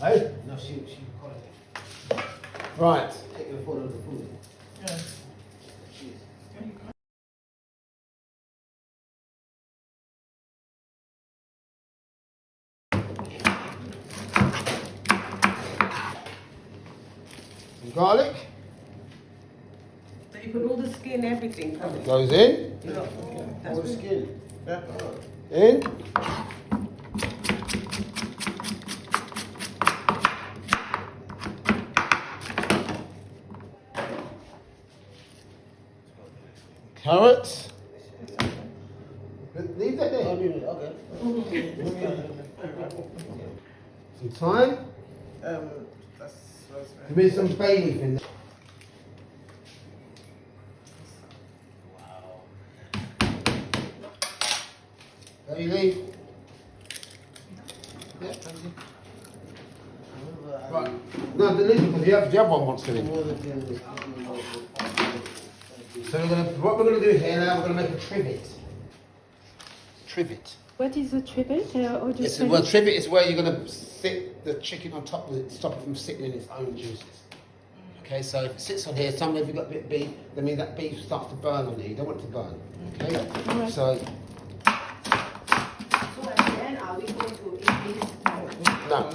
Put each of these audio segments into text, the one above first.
Hey? No, she called it. Right. Take a photo of the food. Yeah. Some garlic. So you put all the skin, everything. Goes in. All the skin. Yeah. In. Carrots. Leave that there. Okay. Some thyme. That's rosemary. Give me some bay leaf in there. Bay leaf. Yeah, thank you. Right. No, the lid, because the other one wants to in. So what we're going to do here now, we're going to make a trivet. Trivet. What is a trivet? Well, trivet is where you're going to sit the chicken on top of it, stop it from sitting in its own juices. Okay, so if it sits on here, somewhere if you've got a bit of beef, that means that beef starts to burn on you. You don't want it to burn. Okay? Right. So, So then are we going to eat this? no.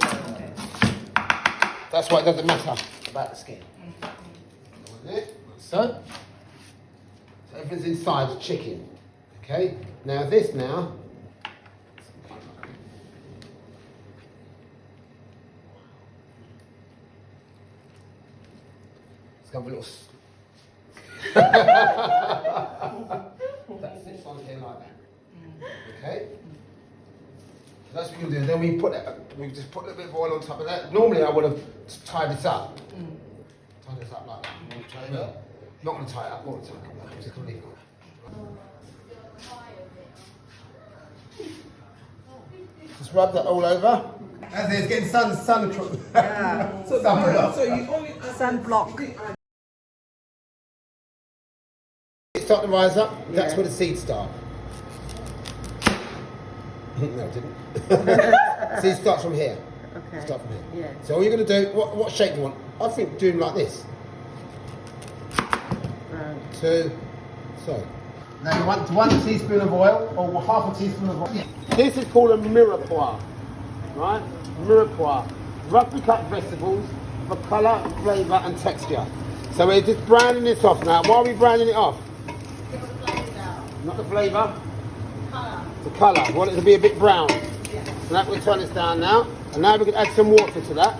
That's why it doesn't matter about the skin. So everything's inside the chicken. Okay? Now this now. It's got a little. That sits on here like that. Okay? So that's what we're going to do. Then we just put a little bit of oil on top of that. Normally I would have tied this up. Tie this up like that. Not going to tie it up, not going to tie it up. I'm just going to leave it like that. Just rub that all over. As it's getting sun. Yeah. So done. So you only Sunblock. Start to rise up. That's where the seeds start. No, it didn't. Seeds start from here. Okay. Start from here. Yeah. So all you're going to do, what shape do you want? I think do them like this. Right. Two. So. Now you want 1 teaspoon of oil, or half a teaspoon of oil. This is called a mirepoix. Right? Mirepoix. Roughly cut vegetables for colour, flavour and texture. So we're just browning this off now. Why are we browning it off? Not the flavour. The colour. We want it to be a bit brown. So that we'll turn this down now. And now we can add some water to that.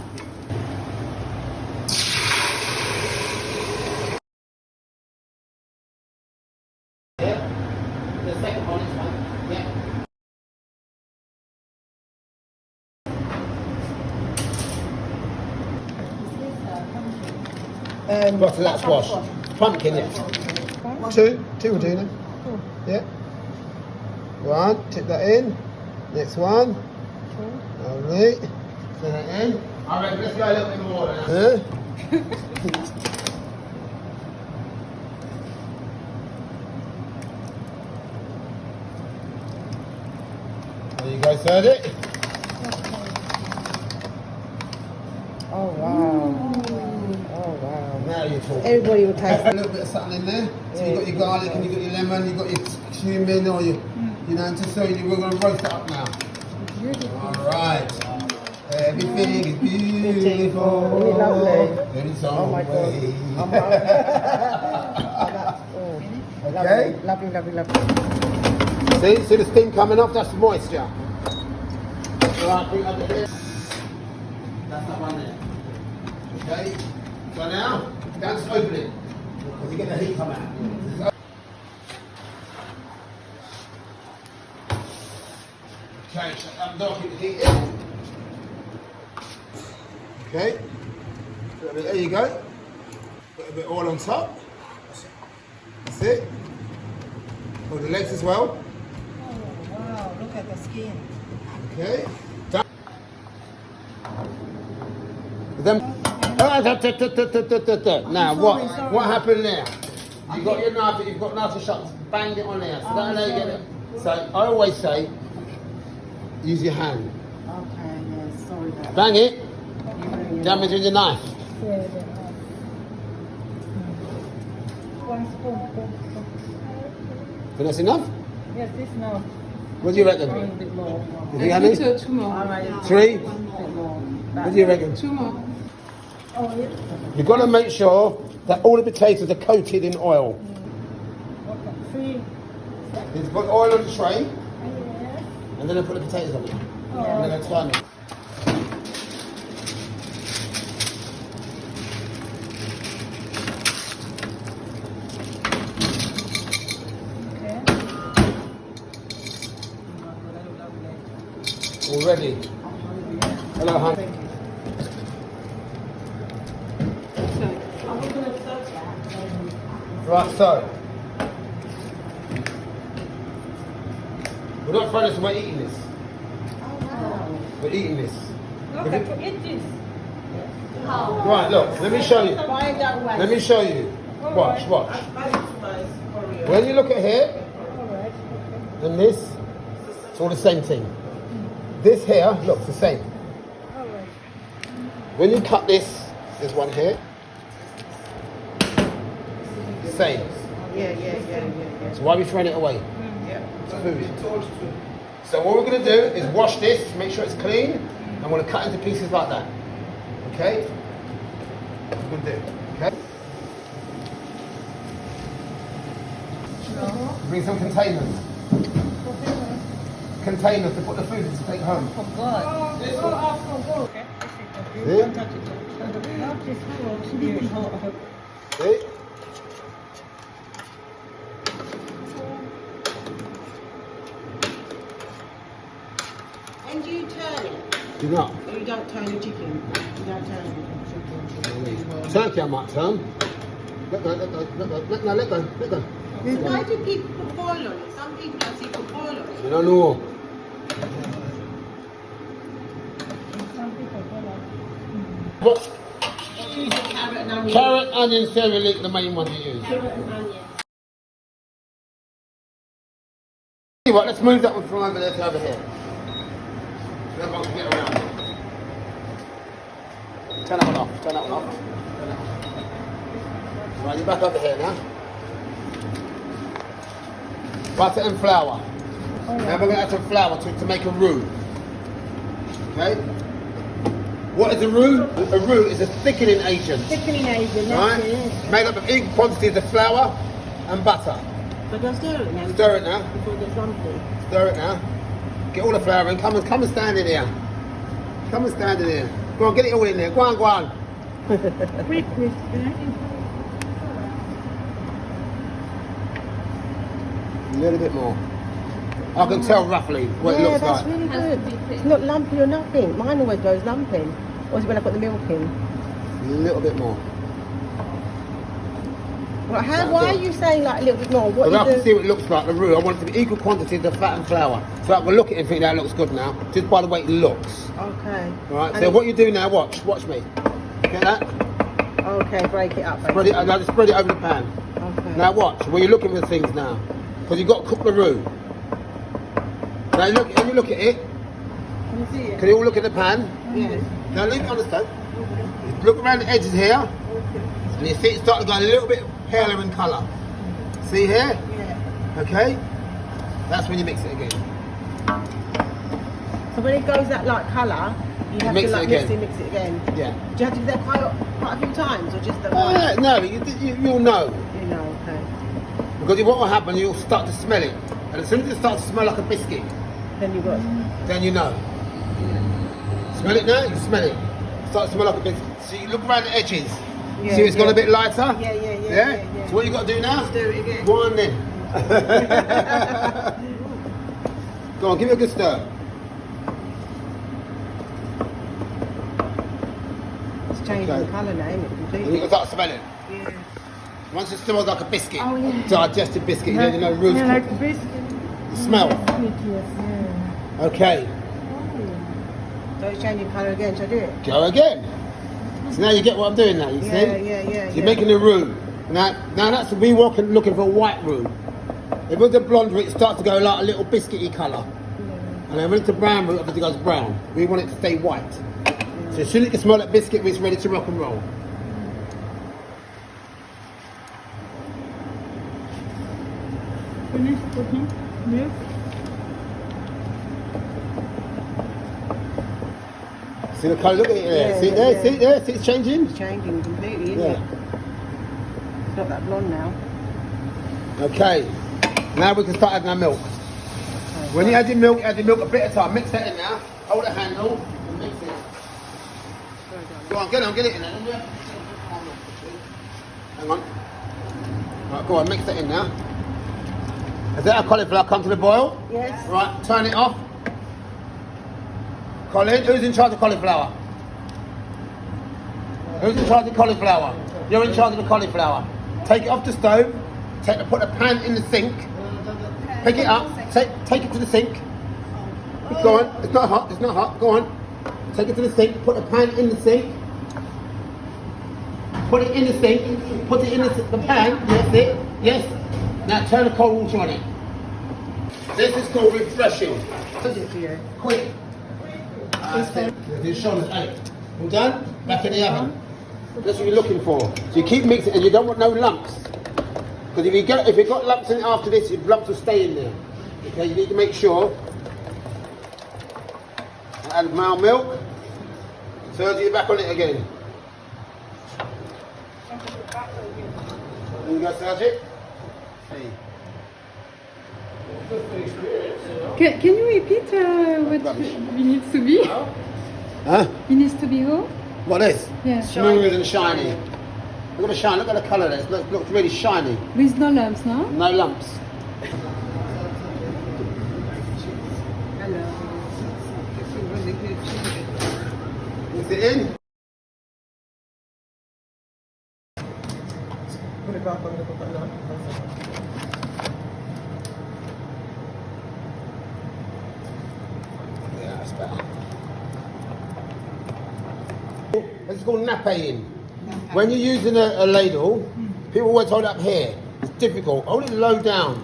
Yeah. The second one is one. Yeah. Bottle that squash. Pumpkin, yes. Two will do now. Yeah. One, tip that in. Next one. Lovely. Put that in. I reckon let's go a little bit more now. There you go, serve it. Oh wow. Oh wow. Now you're talking. Everybody will taste A little bit of something in there. So you've got your garlic and you've got your lemon, you've got your cumin or your, you know, just so we're going to roast it up now. Alright. Everything is beautiful. Lovely. There is Oh my God. Okay. Lovely. See the steam coming off? That's the moisture. Alright, bring it up here. That's that one there. Okay. So now, don't open it. Because you get the heat come out. Okay, don't keep the heat in. Okay. There you go. Put a bit of oil on top. That's it. Oh, the legs as well. Oh wow, look at the skin. Okay. Then, now what happened there? You've got your knife, you've got knife and shots, banged it on there. So that's how you get it. So I always say, use your hand. Okay, yeah, sorry about that. Bang it, Damage with your knife. Yeah, yeah. 1 spoon. Think that's enough? Yes, this now. What do you reckon? A bit more. You think, honey? Two more. All right. 3? A bit more. What do you reckon? 2 more. Oh, yeah. You've got to make sure that all the potatoes are coated in oil. Okay. 3. You've got oil on the tray, Yes. and then I put the potatoes on it. Oh. And then I turn it. Okay. Already. Hello, honey. Right, so. We're not throwing this, we're eating this. We're eating this. Okay, eat this. Right, look, let me show you. Find that way. Let me show you. Watch, watch. Add it to my Oreo. When you look at here All right. Okay. and this, it's all the same thing. This here looks the same. All right. When you cut this, there's one here. Same. Yeah. So why are we throwing it away? Yeah. It's food. So what we're going to do is wash this, make sure it's clean, and we're going to cut into pieces like that. Okay? That's what we're going to do. Okay? Bring some containers. Containers to put the food in to take home. For God. Oh, okay. See? Don't touch it. Not this food. See? And do you turn it? Do not. Or you don't turn the chicken? You don't turn it? Turkey I might turn. Let go, let go, let go, let go, let go. Why do people put foil on it? Some people don't see put foil on it. You don't know. Some people go like. What? Use the carrot and onion. Carrot, onion, celery, the main ones you use. Carrot and onion. See what, let's move that one from over there to over here. Then we can get around. Turn that one off, turn that one off. Turn that one off. Right, you're back over here now. Butter and flour. Now we're going to add some flour to make a roux. Okay? What is a roux? A roux is a thickening agent. Thickening agent, Right? that's it. Made up of equal quantities of flour and butter. So don't stir it now. Stir it now. Before it gets lumpy. Stir it now. Get all the flour in. Come and stand in here. Come and stand in here. Go on, get it all in there. Go on, go on. Quick. A little bit more. I can tell roughly what it looks that's like. really good. It's not lumpy or nothing. Mine always goes lumping. Or is it when I put the milk in? A little bit more. Well, That's why are it. you saying like a little bit more? What Because I can is see what it looks like, the roux. I want it to be equal quantities of fat and flour. So I can look at it and think that looks good now, just by the way it looks. Okay. Alright, And so it- what you do now, watch me. Get that? Okay, break it up. Spread it, now just spread it over the pan. Okay. Now watch, where you're looking for things now. Because you've got to cook the roux. Now look, when you look at it, Can you see it? can you all look at the pan? Yes. Now leave it on the stove. Look around the edges here, and you see it's starting to go a little bit paler in colour. See here? Yeah. Okay? That's when you mix it again. So when it goes that like colour, you have Mix to it like again. mix it again. Yeah. Do you have to do that quite a few times or just the Oh, one? yeah, no, you'll know. You know, okay. Because what will happen, you'll start to smell it. And as soon as it starts to smell like a biscuit, Then you got. then you know. Smell it now? You smell it. Starts to smell like a biscuit. So you look around the edges. Yeah, See it's gone yeah. a bit lighter? Yeah. So what you got to do now? Stir it again. Go on then. Go on, give it a good stir. It's changing Okay. the colour now, isn't it? And you Completely. can start smelling. Yeah. Once it smells like a biscuit, Oh, yeah. digested biscuit, you know roux Yeah, like cooked. biscuit. The smell. Biscuit, yes, yeah. Okay, So it's changing colour again. Shall I do it? go again. So now you get what I'm doing now, you see? Yeah. So you're making a roux. Now that's we walking looking for a white roux. If it was a blonde roux, it starts to go like a little biscuity colour. And then when it's a brown roux, obviously it goes brown. We want it to stay white. So So as soon as you can smell that biscuit, it's ready to rock and roll. Finish cooking. Milk. See the colour? Look at it there. Yeah, See it yeah, there? yeah. See it there? See it's changing? It's changing completely, isn't Yeah. it? It's not that blonde now. Okay. Now we can start adding our milk. When you add your milk a bit at a time. Mix that in now. Hold the handle and mix it. Go on, get it in there. Hang on. Right, go on, mix that in now. Has that our cauliflower come to the boil? Yes. Right, turn it off. Colin, who's in charge of cauliflower? Who's in charge of cauliflower? You're in charge of the cauliflower. Take it off the stove. Put the pan in the sink. Pick it up. Take it to the sink. Go on. It's not hot. It's not hot. Go on. Take it to the sink. Put the pan in the sink. Put it in the sink. Put it in the pan. That's it. Yes. Now turn the cold water on it. This is called refreshing. Quick. That's it. Your shoulders 8. All done? Back in the oven. That's what you're looking for. So you keep mixing, and you don't want no lumps. Because if you've got lumps in it after this, your lumps will stay in there. Okay, you need to make sure. Add mild milk. Turn it back on it again. There you go, Sergeant. Hey. Can you repeat what it needs to be? Huh? It needs to be who? What this? Yeah. Smooth and shiny. Look at the shine, look at the colour of this. Looks really shiny. With no lumps, no? No lumps. Mix it in. Put it back on the coconut. Yeah, that's better. It's called napping. When you're using a ladle, people always hold it up here. It's difficult. Hold it low down.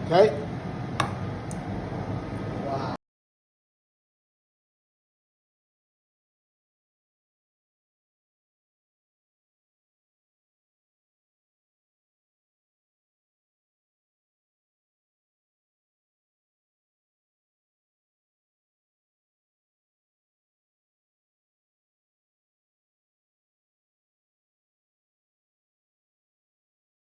Okay?